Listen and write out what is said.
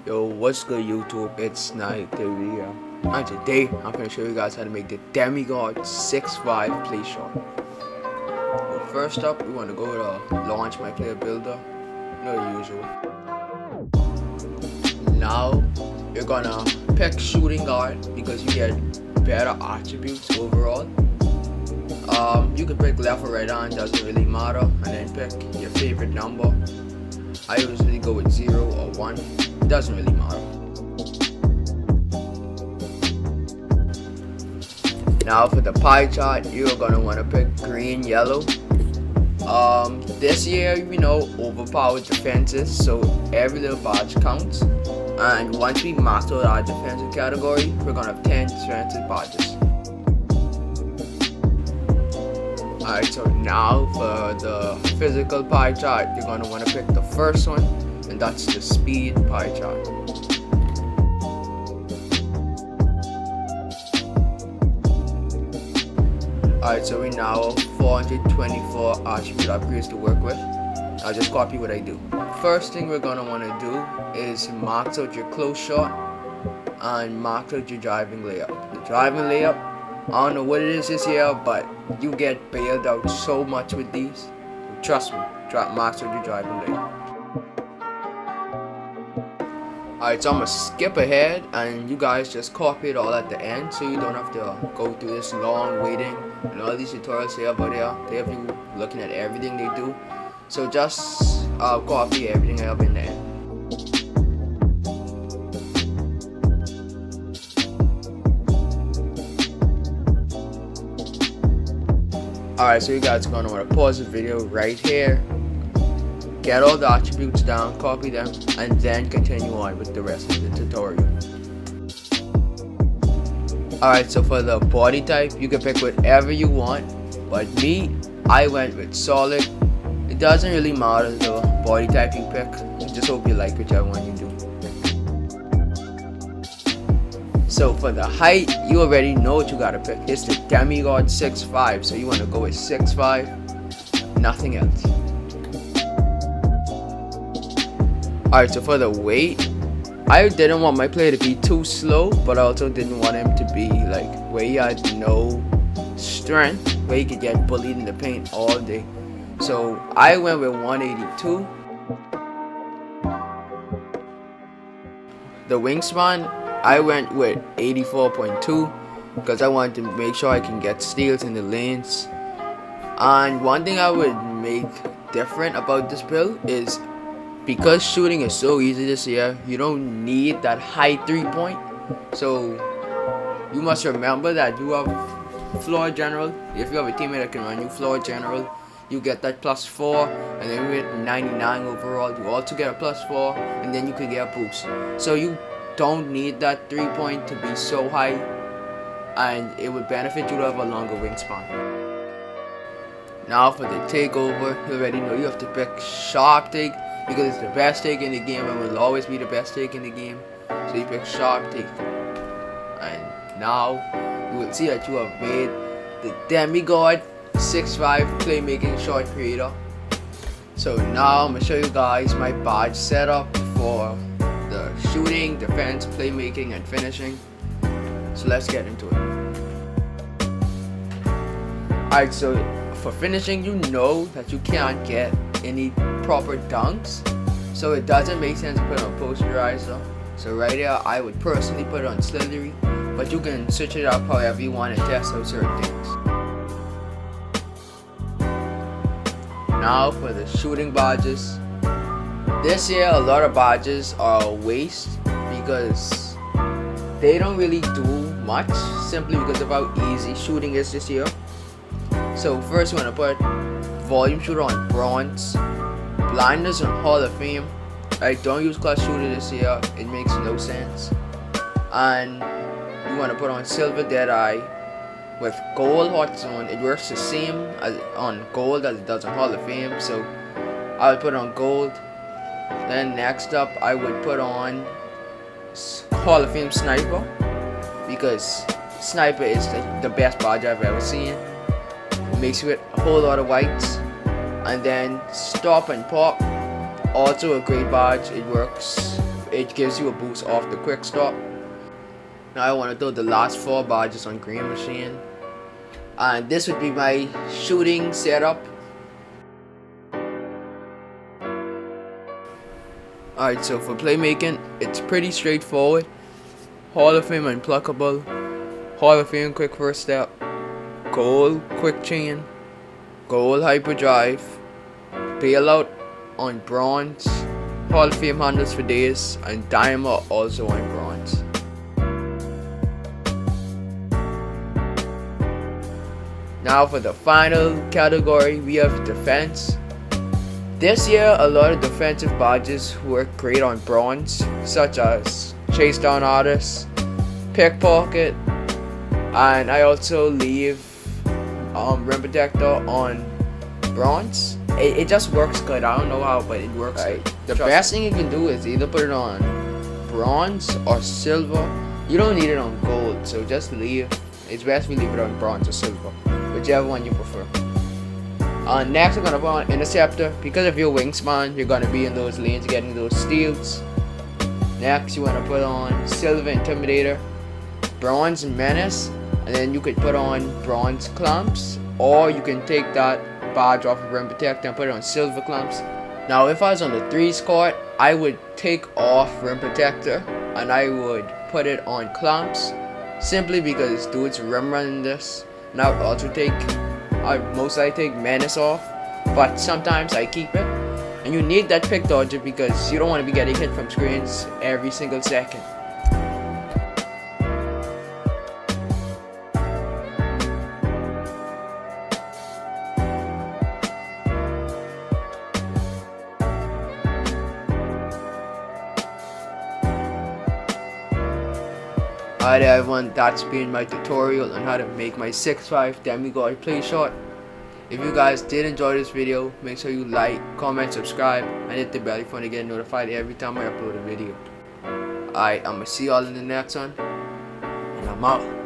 Yo, what's good YouTube? It's Night TV, and today I'm gonna show you guys how to make the Demi-God 6.5 Playshot. Well, first up, we wanna go to launch my player builder, the usual. Now you're gonna pick shooting guard because you get better attributes overall. You can pick left or right hand, doesn't really matter, and then pick your favorite number. I usually go with 0 or 1, it doesn't really matter. Now for the pie chart, you're gonna want to pick green, yellow. This year, overpowered defenses, so every little badge counts. And once we master our defensive category, we're gonna have 10 defensive badges. Alright, so now for the physical pie chart, you're gonna want to pick the first one, and that's the speed pie chart. Alright, so we now have 424 attribute upgrades to work with. I'll just copy what I do. First thing we're gonna want to do is max out your close shot and max out your driving layup. The driving layup, I don't know what it is this year, but you get bailed out so much with these. Trust me, max out your driving layup. Alright, so I'm gonna skip ahead and you guys just copy it all at the end so you don't have to go through this long waiting and all these tutorials here about there. They have you looking at everything they do. So just copy everything I have in the end. Alright, so you guys are gonna want to pause the video right here. Get all the attributes down, copy them, and then continue on with the rest of the tutorial. Alright, so for the body type, you can pick whatever you want, but me, I went with solid. It doesn't really matter the body type you pick, I just hope you like whichever one you do. So for the height, you already know what you gotta pick. It's the Demi-God 6'5", so you wanna go with 6'5", nothing else. Alright, so for the weight, I didn't want my player to be too slow, but I also didn't want him to be like where he had no strength, where he could get bullied in the paint all day. So I went with 182. The wingspan, I went with 84.2 because I wanted to make sure I can get steals in the lanes. And one thing I would make different about this build is because shooting is so easy this year, you don't need that high 3-point. So you must remember that you have floor general. If you have a teammate that can run you floor general, you get that +4, and then you get 99 overall. You also get a +4, and then you could get a boost. So you don't need that 3-point to be so high, and it would benefit you to have a longer wingspan. Now for the takeover, you already know you have to pick sharp take because it's the best take in the game and will always be the best take in the game. So you pick sharp take, and now you will see that you have made the Demi-God 6'5" playmaking shot creator. So now I'm gonna show you guys my badge setup for the shooting, defense, playmaking, and finishing. So let's get into it. Alright, so for finishing, you know that you can't get any proper dunks, so it doesn't make sense to put on posterizer. So right here, I would personally put it on slithery, but you can switch it up however you want and test out certain things. Now for the shooting badges. This year, a lot of badges are a waste because they don't really do much simply because of how easy shooting is this year. So first, you want to put volume shooter on bronze, blindness on Hall of Fame. I don't use clutch shooter this year, it makes no sense. And you want to put on silver deadeye with gold hot zone. It works the same as on gold as it does on Hall of Fame, so I would put on gold. Then next up, I would put on Hall of Fame sniper because sniper is the best badge I've ever seen. It makes you with a whole lot of whites. And then stop and pop, also a great badge. It works it gives you a boost off the quick stop. Now I want to do the last 4 badges on green machine, and this would be my shooting setup. Alright, so for playmaking, it's pretty straightforward. Hall of Fame unpluckable, Hall of Fame quick first step, goal quick chain, goal hyperdrive, bailout on bronze, Hall of Fame handles for days, and diamond also on bronze. Now for the final category, we have defense. This year, a lot of defensive badges work great on bronze, such as chase down artists, pickpocket, and I also leave rim protector on bronze. It just works good. I don't know how, but it works. Right. The best thing you can do is either put it on bronze or silver. You don't need it on gold, so just leave. It's best we leave it on bronze or silver, whichever one you prefer. Next, we're gonna put on interceptor. Because of your wingspan, you're gonna be in those lanes getting those steals. Next, you wanna put on silver intimidator, bronze menace, and then you could put on bronze clamps, or you can take that badge off of rim protector and put it on silver clamps. Now, if I was on the 3's court, I would take off rim protector and I would put it on clamps, simply because dudes rim running this. And I would also take, I take menace off, but sometimes I keep it. And you need that pick dodger because you don't want to be getting hit from screens every single second. Alright everyone, that's been my tutorial on how to make my 6'5" Demi-God Playshot. If you guys did enjoy this video, make sure you like, comment, subscribe, and hit the bell icon to get notified every time I upload a video. Alright, I'm gonna see y'all in the next one, and I'm out.